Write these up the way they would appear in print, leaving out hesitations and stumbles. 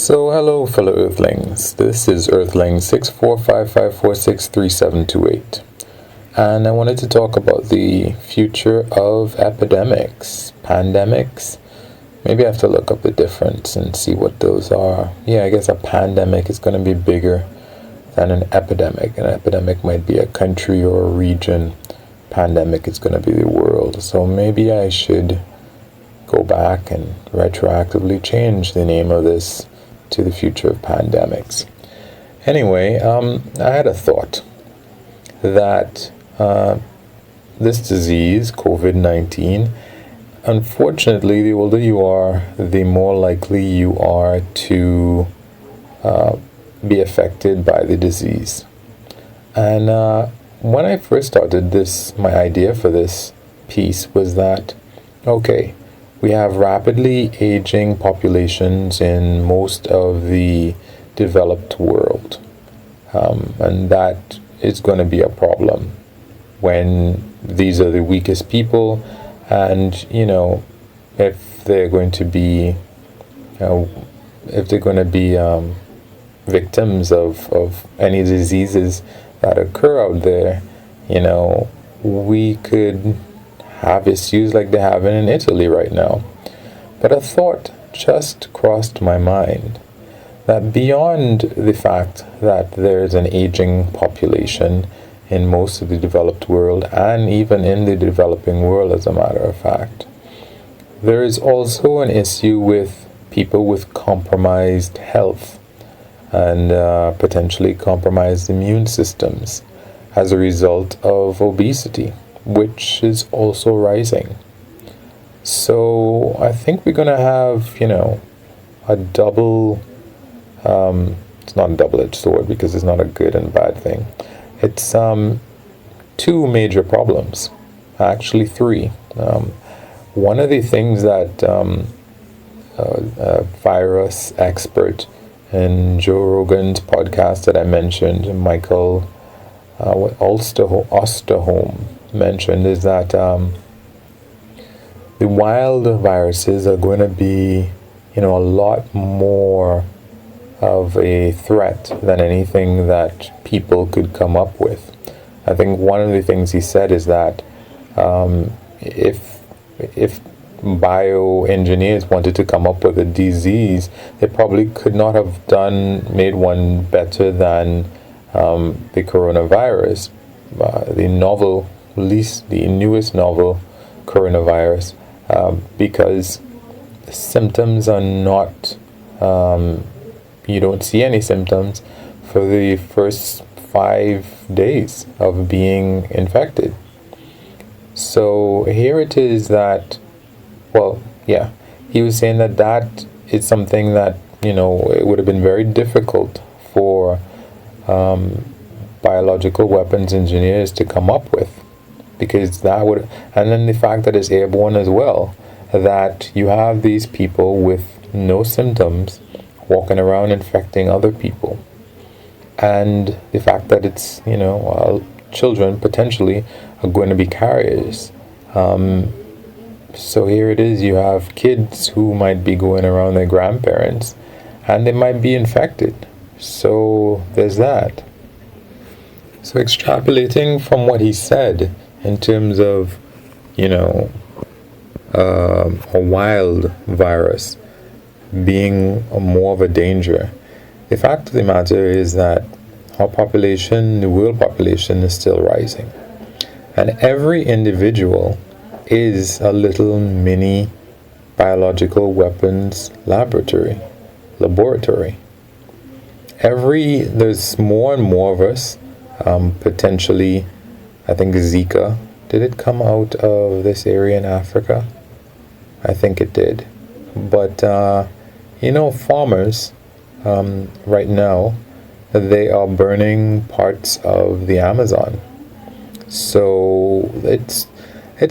So, hello, fellow Earthlings. This is Earthling 6455463728, and I wanted to talk about the future of epidemics, pandemics. Maybe I have to look up the difference and see what those are. Yeah, I guess a pandemic is going to be bigger than an epidemic. An epidemic might be a country or a region. Pandemic is going to be the world. So maybe I should go back and retroactively change the name of this to the future of pandemics. Anyway, I had a thought that this disease, COVID-19, unfortunately, the older you are, the more likely you are to be affected by the disease. And when I first started this, my idea for this piece was that, okay, we have rapidly aging populations in most of the developed world. And that is going to be a problem when these are the weakest people. And, if they're going to be, victims of any diseases that occur out there, we could have issues like they're having in Italy right now. But a thought just crossed my mind that beyond the fact that there's an aging population in most of the developed world, and even in the developing world, as a matter of fact, there is also an issue with people with compromised health and potentially compromised immune systems as a result of obesity, which is also rising. So I think we're going to have, a double, it's not a double-edged sword because it's not a good and bad thing. It's two major problems, actually three. One of the things that a virus expert in Joe Rogan's podcast that I mentioned, Michael Osterholm, mentioned is that the wild viruses are going to be, a lot more of a threat than anything that people could come up with. I think one of the things he said is that if bioengineers wanted to come up with a disease, they probably could not have made one better than the coronavirus, the newest novel coronavirus, because the symptoms are not, you don't see any symptoms for the first 5 days of being infected. So here it is that, he was saying that is something that, it would have been very difficult for biological weapons engineers to come up with, because that would, and then the fact that it's airborne as well, that you have these people with no symptoms walking around infecting other people, and the fact that it's, children potentially are going to be carriers. So here it is, you have kids who might be going around their grandparents and they might be infected. So there's that. So extrapolating from what he said in terms of, a wild virus being more of a danger, the fact of the matter is that our population, the world population, is still rising. And every individual is a little mini biological weapons laboratory. There's more and more of us, potentially, I think Zika, did it come out of this area in Africa? I think it did. But, farmers, right now, they are burning parts of the Amazon. So it's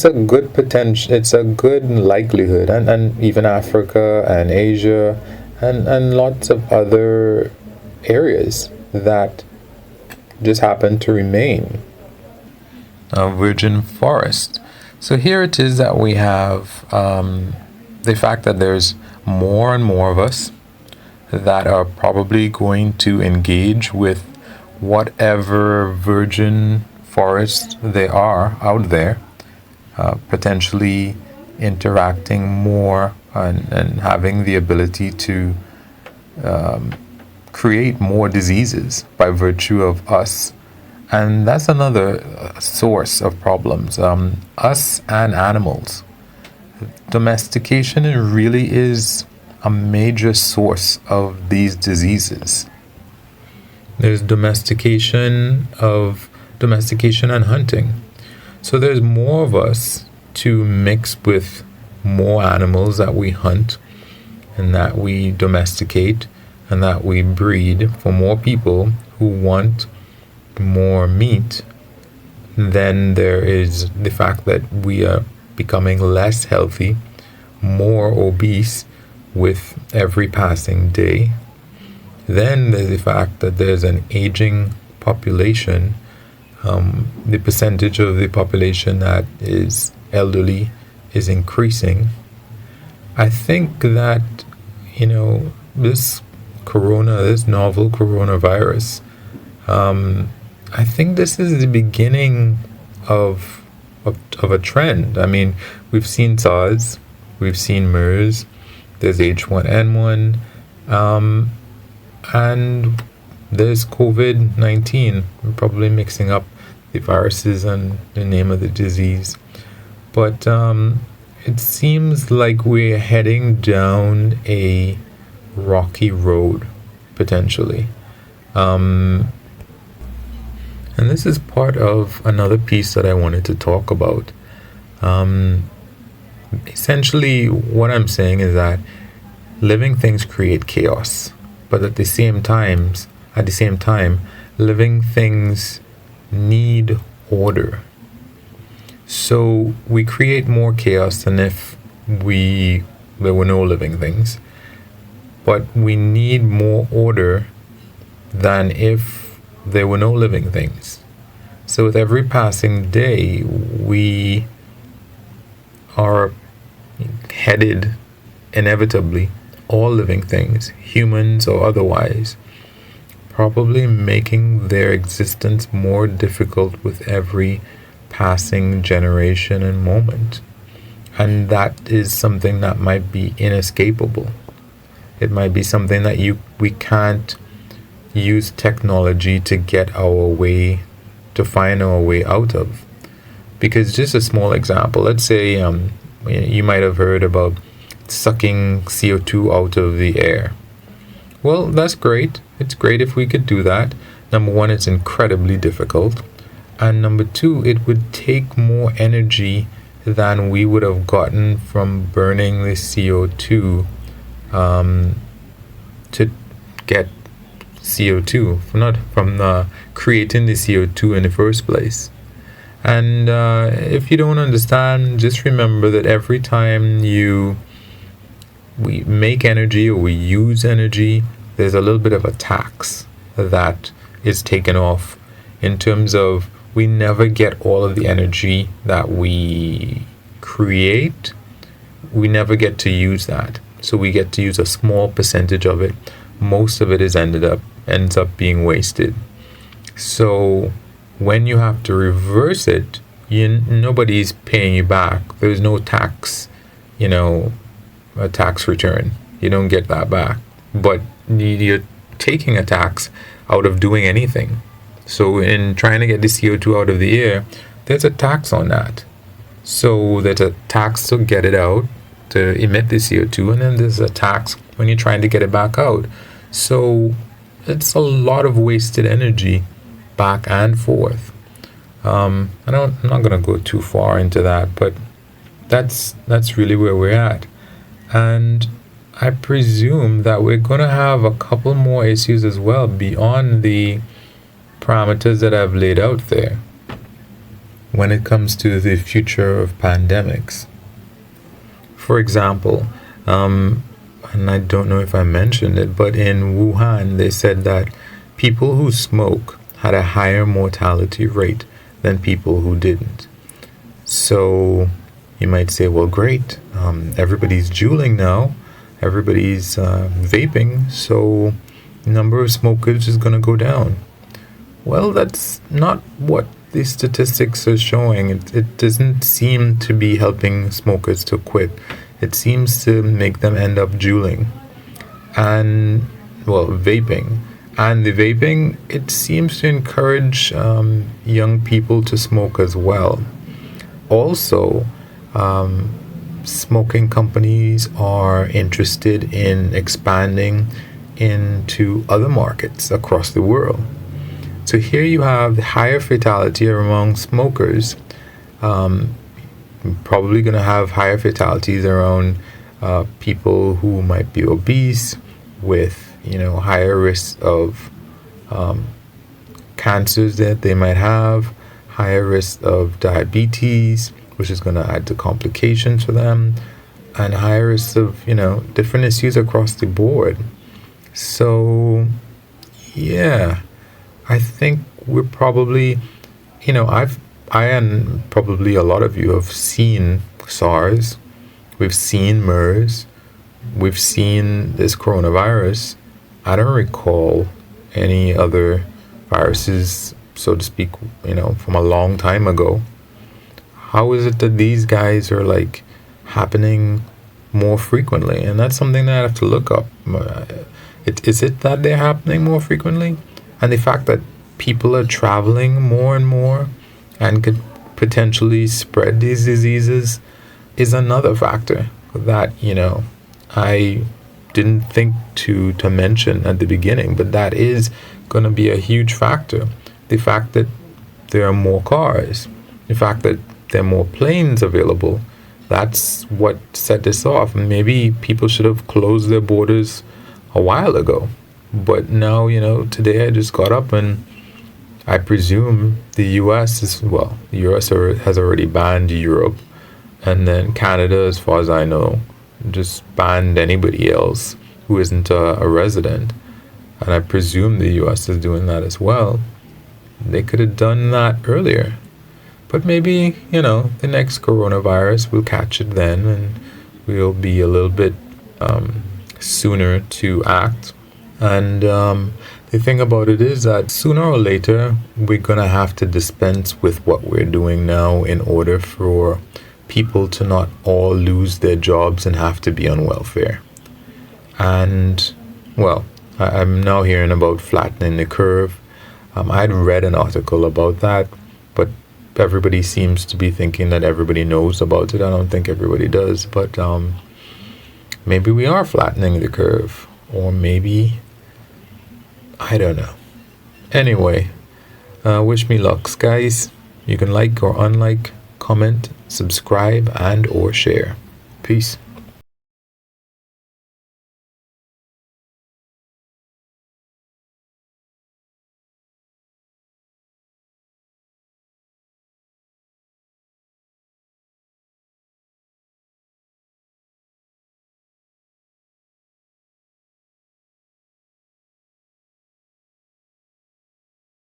a good potential, it's a good likelihood, and even Africa and Asia and lots of other areas that just happen to remain a virgin forest. So here it is that we have the fact that there's more and more of us, that are probably going to engage with whatever virgin forests there are out there, potentially interacting more and having the ability to create more diseases by virtue of us. And that's another source of problems. Us and animals. Domestication really is a major source of these diseases. There's domestication and hunting. So there's more of us to mix with more animals that we hunt and that we domesticate and that we breed for more people who want more meat. Then there is the fact that we are becoming less healthy, more obese with every passing day. Then there's the fact that there's an aging population. The percentage of the population that is elderly is increasing. I think that, this novel coronavirus, I think this is the beginning of a trend. I mean, we've seen SARS, we've seen MERS, there's H1N1, and there's COVID-19. We're probably mixing up the viruses and the name of the disease. But it seems like we're heading down a rocky road, potentially. And this is part of another piece that I wanted to talk about. Essentially, what I'm saying is that living things create chaos, but at the same time, living things need order. So we create more chaos than if there were no living things, but we need more order than if there were no living things. So with every passing day, we are headed inevitably, all living things, humans or otherwise, probably making their existence more difficult with every passing generation and moment. And that is something that might be inescapable. It might be something that we can't use technology to get our way, to find our way out of. Because just a small example, let's say you might have heard about sucking CO2 out of the air. Well, that's great. It's great if we could do that. Number one, it's incredibly difficult. And number two, it would take more energy than we would have gotten from burning the CO2 to get CO2, not from creating the CO2 in the first place. And if you don't understand, just remember that every time we make energy or we use energy, there's a little bit of a tax that is taken off, in terms of we never get all of the energy that we create. We never get to use that. So we get to use a small percentage of it. Most of it ends up being wasted. So when you have to reverse it, nobody's paying you back. There's no tax, a tax return. You don't get that back. But you're taking a tax out of doing anything. So in trying to get the CO2 out of the air, there's a tax on that. So there's a tax to get it out, to emit the CO2, and then there's a tax when you're trying to get it back out. So it's a lot of wasted energy back and forth. I'm not going to go too far into that, but that's really where we're at. And I presume that we're going to have a couple more issues as well beyond the parameters that I've laid out there when it comes to the future of pandemics. For example, and I don't know if I mentioned it, but in Wuhan, they said that people who smoke had a higher mortality rate than people who didn't. So you might say, well, great, everybody's juuling now, everybody's vaping, so the number of smokers is going to go down. Well, that's not what the statistics are showing. It doesn't seem to be helping smokers to quit. It seems to make them end up juuling and, well, vaping. And the vaping, it seems to encourage young people to smoke as well. Also, smoking companies are interested in expanding into other markets across the world. So here you have the higher fatality among smokers. Probably going to have higher fatalities around people who might be obese, with higher risk of cancers that they might have, higher risk of diabetes, which is going to add to complications for them, and higher risk of different issues across the board. So yeah, I think we're probably, I and probably a lot of you have seen SARS, we've seen MERS, we've seen this coronavirus. I don't recall any other viruses, so to speak, from a long time ago. How is it that these guys are like happening more frequently? And that's something that I have to look up. Is it that they're happening more frequently? And the fact that people are traveling more and more and could potentially spread these diseases is another factor that, I didn't think to mention at the beginning, but that is going to be a huge factor. The fact that there are more cars, the fact that there are more planes available, that's what set this off. Maybe people should have closed their borders a while ago. But now, today I just got up and I presume the US has already banned Europe. And then Canada, as far as I know, just banned anybody else who isn't a resident. And I presume the US is doing that as well. They could have done that earlier. But maybe, the next coronavirus, we'll catch it then and we'll be a little bit sooner to act. And the thing about it is that sooner or later, we're going to have to dispense with what we're doing now in order for people to not all lose their jobs and have to be on welfare. And, well, I'm now hearing about flattening the curve. I'd read an article about that, but everybody seems to be thinking that everybody knows about it. I don't think everybody does, but maybe we are flattening the curve, or maybe, I don't know. Anyway, wish me luck, guys. You can like or unlike, comment, subscribe, and or share. Peace.